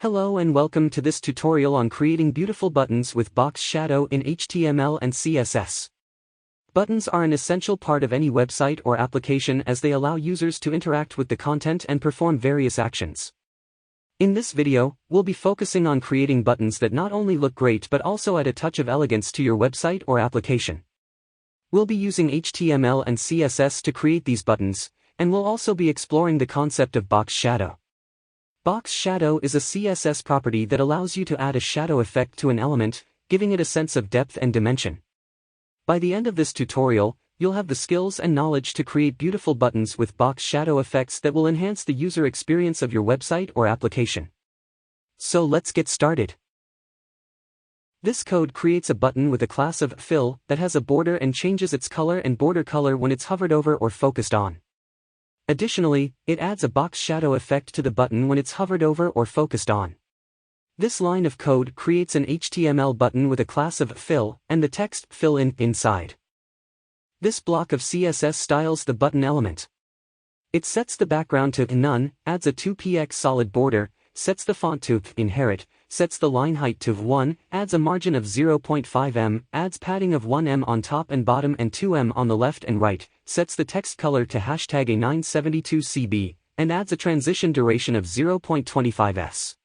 Hello and welcome to this tutorial on creating beautiful buttons with box shadow in HTML and CSS. Buttons are an essential part of any website or application as they allow users to interact with the content and perform various actions. In this video, we'll be focusing on creating buttons that not only look great but also add a touch of elegance to your website or application. We'll be using HTML and CSS to create these buttons, and we'll also be exploring the concept of box shadow. Box shadow is a CSS property that allows you to add a shadow effect to an element, giving it a sense of depth and dimension. By the end of this tutorial, you'll have the skills and knowledge to create beautiful buttons with box shadow effects that will enhance the user experience of your website or application. So let's get started. This code creates a button with a class of fill that has a border and changes its color and border color when it's hovered over or focused on. Additionally, it adds a box shadow effect to the button when it's hovered over or focused on. This line of code creates an HTML button with a class of fill and the text fill in inside. This block of CSS styles the button element. It sets the background to none, adds a 2px solid border, sets the font to inherit, sets the line height to 1, adds a margin of 0.5 em, adds padding of 1 em on top and bottom and 2 em on the left and right, sets the text color to #A972CB, and adds a transition duration of 0.25 s.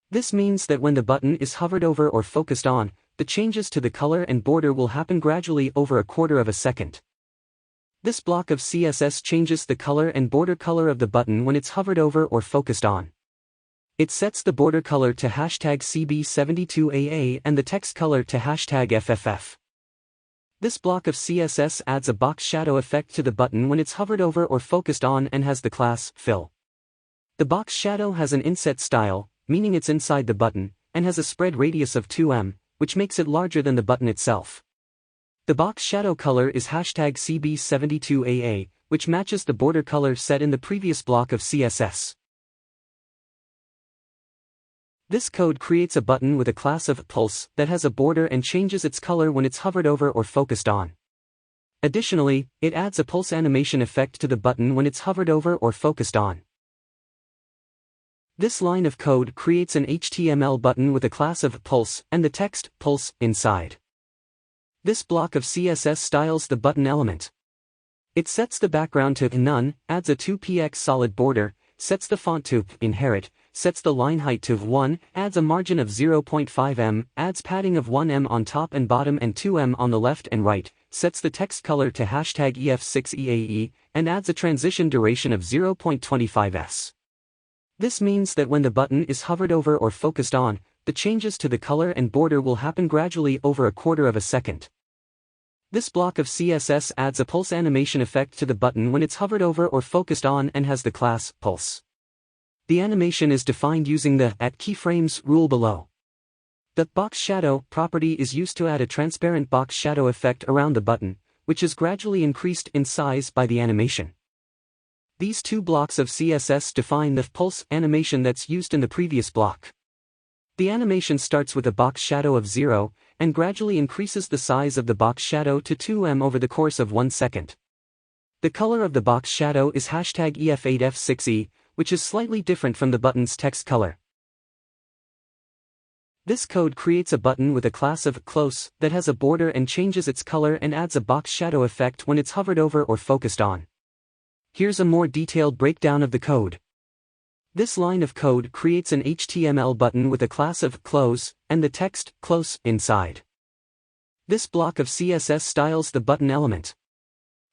This means that when the button is hovered over or focused on, the changes to the color and border will happen gradually over a quarter of a second. This block of CSS changes the color and border color of the button when it's hovered over or focused on. It sets the border color to #CB72AA and the text color to #FFF. This block of CSS adds a box shadow effect to the button when it's hovered over or focused on and has the class fill. The box shadow has an inset style, meaning it's inside the button, and has a spread radius of 2 em, which makes it larger than the button itself. The box shadow color is #CB72AA, which matches the border color set in the previous block of CSS. This code creates a button with a class of pulse that has a border and changes its color when it's hovered over or focused on. Additionally, it adds a pulse animation effect to the button when it's hovered over or focused on. This line of code creates an HTML button with a class of pulse and the text pulse inside. This block of CSS styles the button element. It sets the background to none, adds a 2px solid border, sets the font to inherit, sets the line height to 1, adds a margin of 0.5 em, adds padding of 1 em on top and bottom and 2 em on the left and right, sets the text color to #EF6EAE, and adds a transition duration of 0.25 s. This means that when the button is hovered over or focused on, the changes to the color and border will happen gradually over a quarter of a second. This block of CSS adds a pulse animation effect to the button when it's hovered over or focused on and has the class pulse. The animation is defined using the @keyframes rule below. The box shadow property is used to add a transparent box shadow effect around the button, which is gradually increased in size by the animation. These two blocks of CSS define the pulse animation that's used in the previous block. The animation starts with a box shadow of 0, and gradually increases the size of the box shadow to 2 em over the course of 1 second. The color of the box shadow is #EF8F6E, which is slightly different from the button's text color. This code creates a button with a class of close that has a border and changes its color and adds a box shadow effect when it's hovered over or focused on. Here's a more detailed breakdown of the code. This line of code creates an HTML button with a class of close and the text close inside. This block of CSS styles the button element.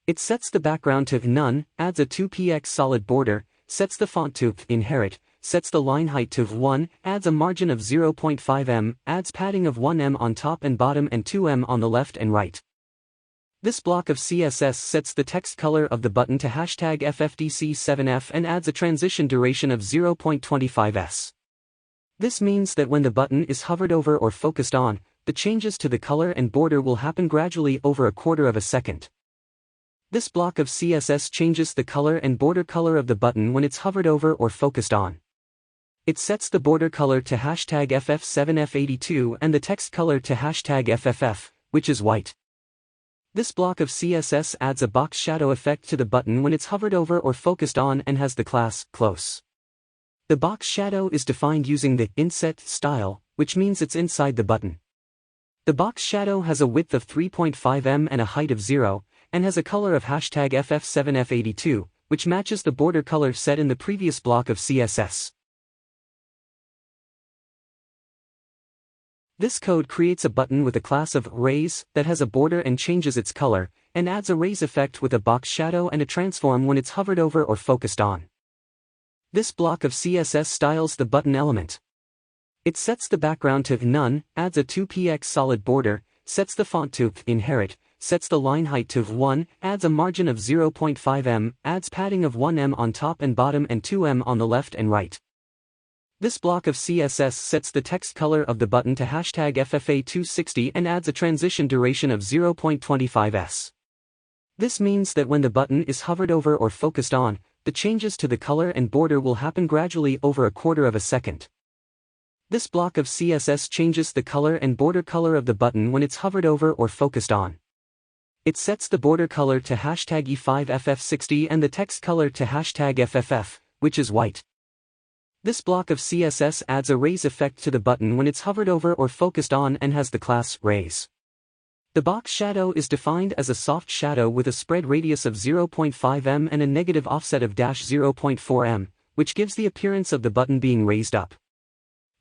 It sets the background to none, adds a 2px solid border, sets the font to inherit, sets the line height to 1, adds a margin of 0.5 em, adds padding of 1 em on top and bottom and 2 em on the left and right. This block of CSS sets the text color of the button to #FFDC7F and adds a transition duration of 0.25 s. This means that when the button is hovered over or focused on, the changes to the color and border will happen gradually over a quarter of a second. This block of CSS changes the color and border color of the button when it's hovered over or focused on. It sets the border color to #FF7F82 and the text color to #FFF, which is white. This block of CSS adds a box shadow effect to the button when it's hovered over or focused on and has the class close. The box shadow is defined using the inset style, which means it's inside the button. The box shadow has a width of 3.5 m and a height of 0, and has a color of #FF7F82, which matches the border color set in the previous block of CSS. This code creates a button with a class of raise that has a border and changes its color, and adds a raise effect with a box shadow and a transform when it's hovered over or focused on. This block of CSS styles the button element. It sets the background to none, adds a 2px solid border, sets the font to inherit, sets the line height to 1, adds a margin of 0.5 m, adds padding of 1 m on top and bottom and 2 m on the left and right. This block of CSS sets the text color of the button to #FFA260 and adds a transition duration of 0.25 s. This means that when the button is hovered over or focused on, the changes to the color and border will happen gradually over a quarter of a second. This block of CSS changes the color and border color of the button when it's hovered over or focused on. It sets the border color to #E5FF60 and the text color to #FFF, which is white. This block of CSS adds a raise effect to the button when it's hovered over or focused on and has the class raise. The box shadow is defined as a soft shadow with a spread radius of 0.5 m and a negative offset of -0.4 m, which gives the appearance of the button being raised up.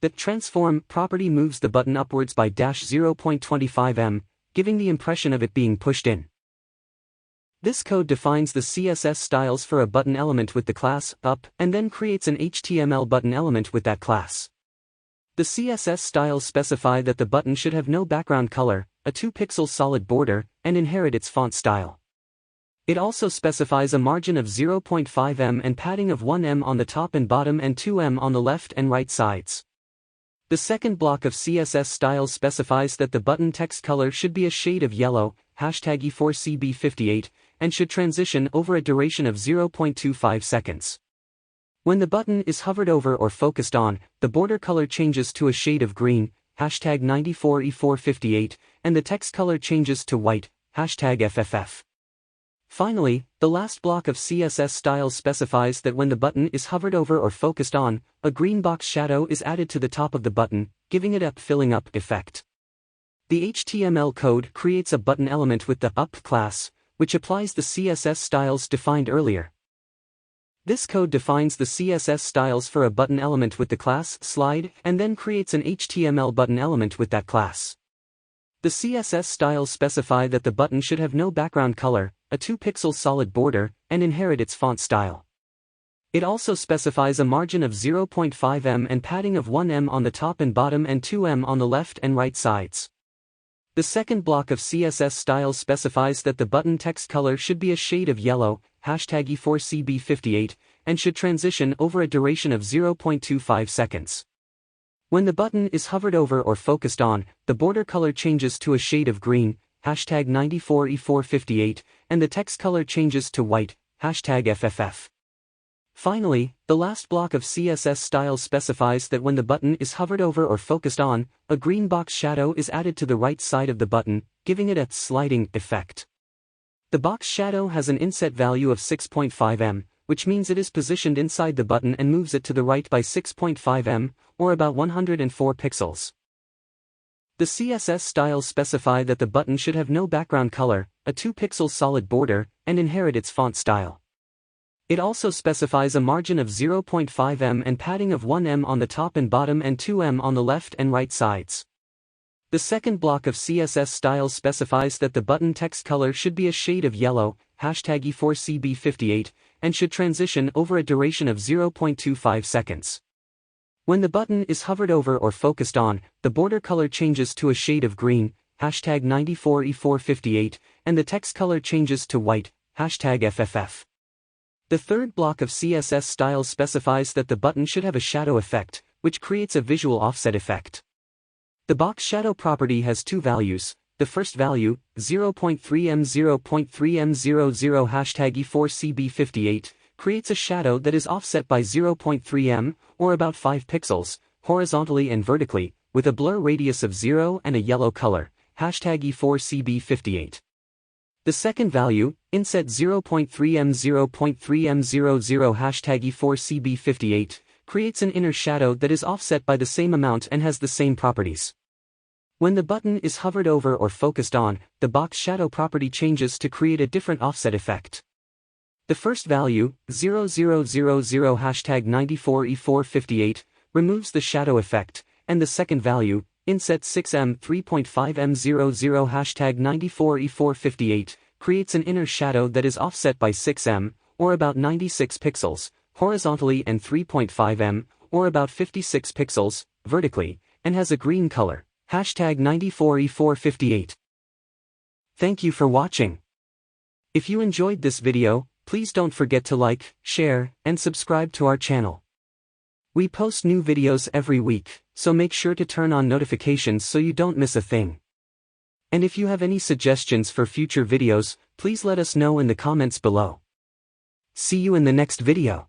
The transform property moves the button upwards by -0.25 m, giving the impression of it being pushed in. This code defines the CSS styles for a button element with the class up and then creates an HTML button element with that class. The CSS styles specify that the button should have no background color, a 2-pixel solid border, and inherit its font style. It also specifies a margin of 0.5 m and padding of 1 m on the top and bottom and 2 m on the left and right sides. The second block of CSS styles specifies that the button text color should be a shade of yellow, #E4CB58, and should transition over a duration of 0.25 seconds. When the button is hovered over or focused on, the border color changes to a shade of green, #94E458, and the text color changes to white, #FFF. Finally, the last block of CSS styles specifies that when the button is hovered over or focused on, a green box shadow is added to the top of the button, giving it a filling up effect. The HTML code creates a button element with the up class, which applies the CSS styles defined earlier. This code defines the CSS styles for a button element with the class slide and then creates an HTML button element with that class. The CSS styles specify that the button should have no background color, a 2-pixel solid border, and inherit its font style. It also specifies a margin of 0.5 m and padding of 1 m on the top and bottom and 2 m on the left and right sides. The second block of CSS styles specifies that the button text color should be a shade of yellow, #E4CB58, and should transition over a duration of 0.25 seconds. When the button is hovered over or focused on, the border color changes to a shade of green, #94E458, and the text color changes to white, #FFF. Finally, the last block of CSS styles specifies that when the button is hovered over or focused on, a green box shadow is added to the right side of the button, giving it a sliding effect. The box shadow has an inset value of 6.5 m, which means it is positioned inside the button and moves it to the right by 6.5 m, or about 104 pixels. The CSS styles specify that the button should have no background color, a 2-pixel solid border, and inherit its font style. It also specifies a margin of 0.5 m and padding of 1 m on the top and bottom and 2 m on the left and right sides. The second block of CSS styles specifies that the button text color should be a shade of yellow, #E4CB58, and should transition over a duration of 0.25 seconds. When the button is hovered over or focused on, the border color changes to a shade of green, #94E458, and the text color changes to white, #FFF. The third block of CSS styles specifies that the button should have a shadow effect, which creates a visual offset effect. The box shadow property has two values. The first value, 0.3m 0.3m00 #E4CB58, creates a shadow that is offset by 0.3m, or about 5 pixels, horizontally and vertically, with a blur radius of 0 and a yellow color, #E4CB58. The second value, inset 0.3m 0.3m00 #E4CB58, creates an inner shadow that is offset by the same amount and has the same properties. When the button is hovered over or focused on, the box shadow property changes to create a different offset effect. The first value, 0000#94E458, removes the shadow effect, and the second value, inset 6M 3.5M00 #94E458, creates an inner shadow that is offset by 6M, or about 96 pixels, horizontally and 3.5M, or about 56 pixels, vertically, and has a green color, #94E458. Thank you for watching. If you enjoyed this video, please don't forget to like, share, and subscribe to our channel. We post new videos every week, so make sure to turn on notifications so you don't miss a thing. And if you have any suggestions for future videos, please let us know in the comments below. See you in the next video.